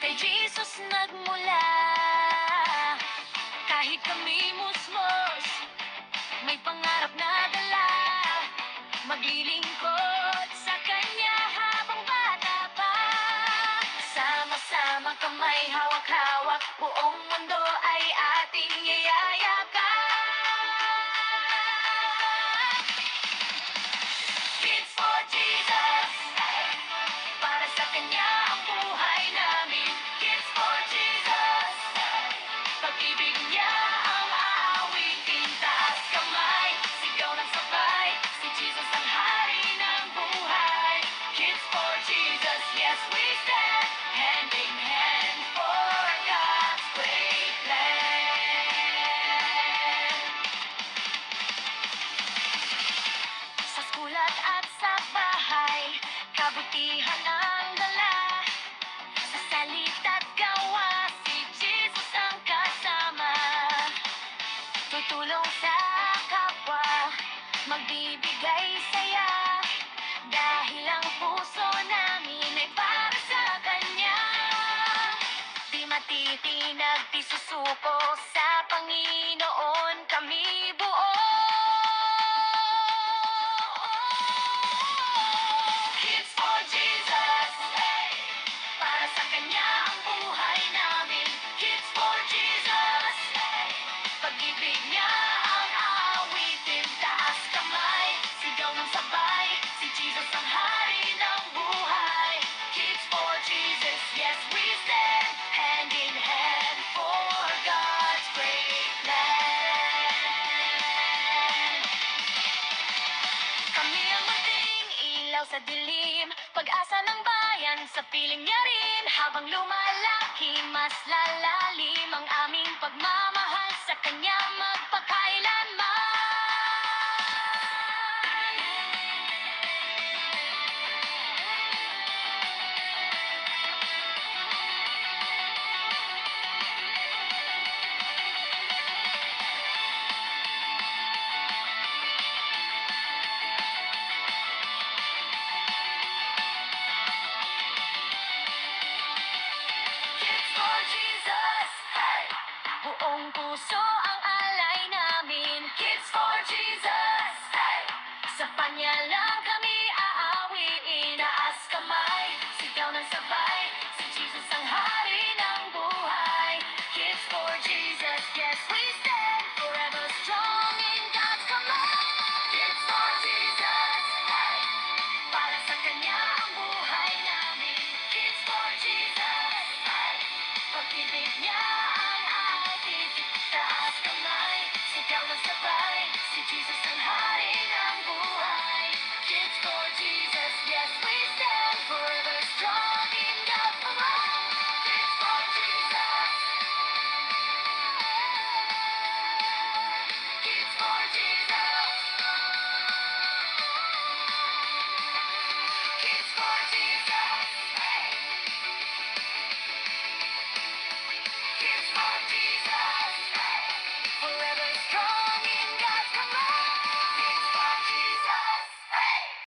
kay Jesus nagmula. Kahit kami musmos, may pangarap na dala. Maglilingkod sa Kanya habang bata pa. Sama-sama kamay hawak-hawak, buong mundo ay ating iyayakap. Kids for Jesus, para sa Kanya ang buhay namin. Kids for Jesus, pag-ibig niya ang aawitin. Taas kamay, sigaw ng sabay, si Jesus ang hari ng buhay. Kids for Jesus, yes we stand, hand in hand for God's great plan. Sa skulat at sa bahay, kabutihan ang dala. Sa salita't gawa, si Jesus ang kasama. Tutulong sa kapwa, magbibigay saya. Dahil ang puso namin ay para sa Kanya. Di matitinag, di susuko, sa Panginoon kami buo. Kids for Jesus, para sa Kanya ang buhay namin. Kids for Jesus, pag-ibig niya ang aawitin. Taas kamay, sigaw ng sabay, si Jesus ang hari ng buhay. Kids for Jesus, yes we stand, hand in hand for God's great plan. Kami ang munting ilaw sa dilim, pag-asa ng bayan sa piling niya rin. Habang lumalaki, mas lalalim ang aming pagmamahal sa Kanya magpakailanman. Kids for Jesus, hey! Buong puso